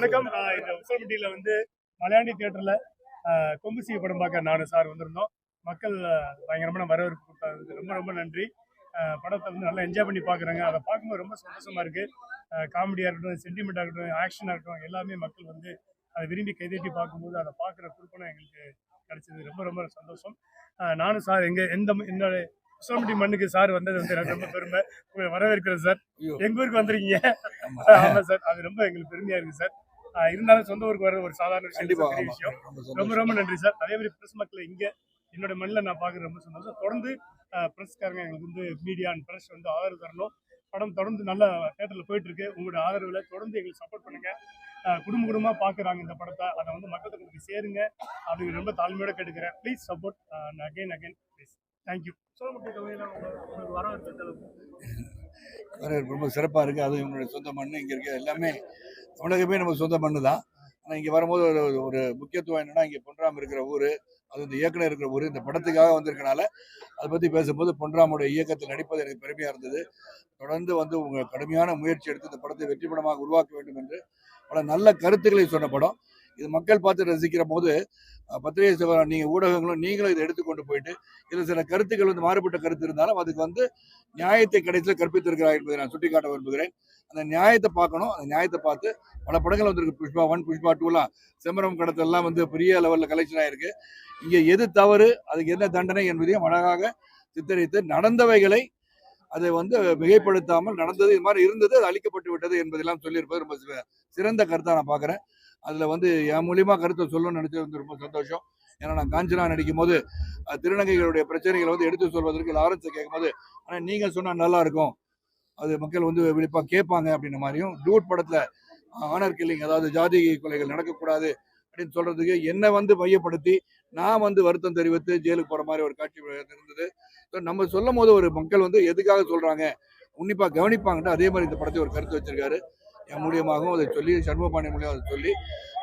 வணக்கம். இந்த உசலம்பட்டியில மலையாண்டி தியேட்டர்ல கொம்புசிய படம் பார்க்க நானும் சார் வந்திருந்தோம். மக்கள் பயங்கரமான வரவேற்பு கொடுத்தாங்க. ரொம்ப ரொம்ப நன்றி. படத்தை நல்லா என்ஜாய் பண்ணி பார்க்குறாங்க. அதை பார்க்கும்போது ரொம்ப சந்தோஷமா இருக்கு. காமெடியாக இருக்கட்டும், சென்டிமெண்ட்டாக இருக்கட்டும், ஆக்ஷனாக இருக்கட்டும், எல்லாமே மக்கள் அதை விரும்பி கைதட்டி பார்க்கும்போது அதை பார்க்குற குறிப்பெல்லாம் எங்களுக்கு கிடைச்சது. ரொம்ப ரொம்ப சந்தோஷம். நானும் சார் என்னோட உசலம்பட்டி மண்ணுக்கு சார் வந்தது எனக்கு ரொம்ப பெருமை. உங்களை வரவேற்கிறேன் சார். எங்க ஊருக்கு வந்திருக்கீங்க. ஆமா சார், அது ரொம்ப எங்களுக்கு பெருமையா இருக்கு சார். இருந்தாலும் சொந்த ஊருக்கு வர ஒரு சாதாரண விஷயம். ரொம்ப ரொம்ப நன்றி சார். அதே மாதிரி பிரஸ் மக்களை இங்க என்னோட மண்ணில் நான் பார்க்கறது ரொம்ப சந்தோஷம். தொடர்ந்து பிரஸ்காரங்க எங்களுக்கு மீடியா அண்ட் பிரஸ் ஆதரவு தரணும். படம் தொடர்ந்து நல்லா தேட்டரில் போயிட்டு இருக்கு. உங்களோட ஆதரவுல தொடர்ந்து எங்களுக்கு சப்போர்ட் பண்ணுங்க. குடும்பமா பார்க்குறாங்க இந்த படத்தை. அதை மக்களுக்கு சேருங்க அப்படின்னு ரொம்ப தாழ்மையோட கேட்டுக்கிறேன். Please support again please. Thank you. வரவேற்பு ரொம்ப சிறப்பாக இருக்குது. அது இவங்களுடைய சொந்த மண். இங்கே இருக்க எல்லாமே தமிழகமே நம்ம சொந்த மண்ணு தான். ஆனால் இங்கே வரும்போது ஒரு முக்கியத்துவம் என்னென்னா, இங்கே பொன்ராம் இருக்கிற ஊர், அது இந்த இயக்குனர் இருக்கிற ஊர், இந்த படத்துக்காக வந்திருக்கனால அதை பற்றி பேசும்போது பொன்ராமுடைய இயக்கத்தில் நடிப்பது எனக்கு பெருமையாக இருந்தது. தொடர்ந்து உங்கள் கடுமையான முயற்சி எடுத்து இந்த படத்தை வெற்றி படமாக உருவாக்க வேண்டும் என்று பல நல்ல கருத்துக்களை சொன்ன படம். இது மக்கள் பார்த்து ரசிக்கிற போது பத்திரிகை நீங்கள் ஊடகங்களும் நீங்களும் இதை எடுத்துக்கொண்டு போயிட்டு இதில் சில கருத்துக்கள் மாறுபட்ட கருத்து இருந்தாலும் அதுக்கு நியாயத்தை கடைசியில் கற்பித்திருக்கிறார் என்பதை நான் சுட்டிக்காட்ட விரும்புகிறேன். அந்த நியாயத்தை பார்க்கணும். அந்த நியாயத்தை பார்த்து பல படங்கள் வந்திருக்கு. புஷ்பா 1, புஷ்பா 2லாம் செம்பரம் கடத்தெல்லாம் பெரிய லெவலில் கலெக்ஷன் ஆயிருக்கு. இங்கே எது தவறு, அதுக்கு என்ன தண்டனை என்பதையும் அழகாக சித்தரித்து நடந்தவைகளை அதை மிகைப்படுத்தாமல் நடந்தது இது மாதிரி இருந்தது, அது அழிக்கப்பட்டு விட்டது என்பதெல்லாம் சொல்லியிருப்பது ரொம்ப சிறந்த கருத்தாக நான் பார்க்குறேன். அதில் என் மூலியமா கருத்தை சொல்லணும்னு நினைச்சது ரொம்ப சந்தோஷம். ஏன்னா நான் காஞ்சனா நடிக்கும் போது திருநங்கைகளுடைய பிரச்சனைகளை எடுத்து சொல்வதற்கு லாரன்ஸை கேட்கும் போது, ஆனால் நீங்கள் சொன்னால் நல்லா இருக்கும், அது மக்கள் விழிப்பாக கேட்பாங்க அப்படின்ற மாதிரியும், டூட் படத்தில் ஆனர் கில்லிங், அதாவது ஜாதி கொலைகள் நடக்கக்கூடாது அப்படின்னு சொல்றதுக்கு என்னை மையப்படுத்தி நான் வருத்தம் தெரிவித்து ஜெயிலுக்கு போற மாதிரி ஒரு காட்சி இருந்தது. நம்ம சொல்லும் போது ஒரு மக்கள் எதுக்காக சொல்றாங்க உன்னிப்பா கவனிப்பாங்கட்டு அதே மாதிரி இந்த படத்தை ஒரு கருத்து வச்சிருக்காரு. என் மூலியமாகவும் அதை சொல்லி, சண்முகபாண்டிய மூலியம் அதை சொல்லி,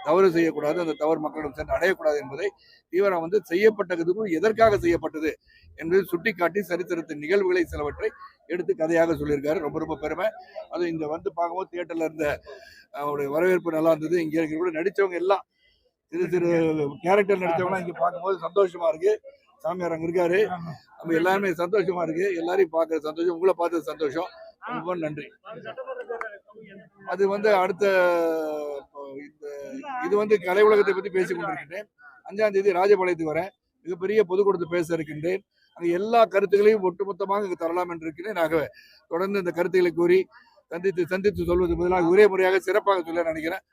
தவறு செய்யக்கூடாது, அந்த தவறு மக்களிடம் சென்று அடையக்கூடாது என்பதை தீவிரம் செய்யப்பட்டதுக்கும் எதற்காக செய்யப்பட்டது என்பதை சுட்டிக்காட்டி சரித்திரத்தின் நிகழ்வுகளை சிலவற்றை எடுத்து கதையாக சொல்லியிருக்காரு. ரொம்ப ரொம்ப பெருமை. அது இங்க பார்க்கும்போது தியேட்டர்ல இருந்த அவருடைய வரவேற்பு நல்லா இருந்தது. இங்க கூட நடிச்சவங்க எல்லாம் சிறு கேரக்டர் நடிச்சவங்களாம் இங்க பார்க்கும்போது சந்தோஷமா இருக்கு. சாமியார் அங்க இருக்காரு. நம்ம எல்லாருமே சந்தோஷமா இருக்கு. எல்லாரையும் பார்க்கறது சந்தோஷம், உங்களை பார்த்தது சந்தோஷம். ரொம்ப நன்றி. அது அடுத்த இது கலை உலகத்தை பத்தி பேசிக் கொண்டிருக்கின்றேன். 5ஆம் தேதி ராஜபாளையத்துக்கு வரேன். மிகப்பெரிய பொதுக்கூட்டத்தை பேச இருக்கின்றேன். அங்கே எல்லா கருத்துக்களையும் ஒட்டுமொத்தமாக இங்கு தரலாம் என்று இருக்கிறேன். ஆகவே தொடர்ந்து இந்த கருத்துக்களை கூறி சந்தித்து சொல்வது பதிலாக ஒரே முறையாக சிறப்பாக சொல்ல நினைக்கிறேன்.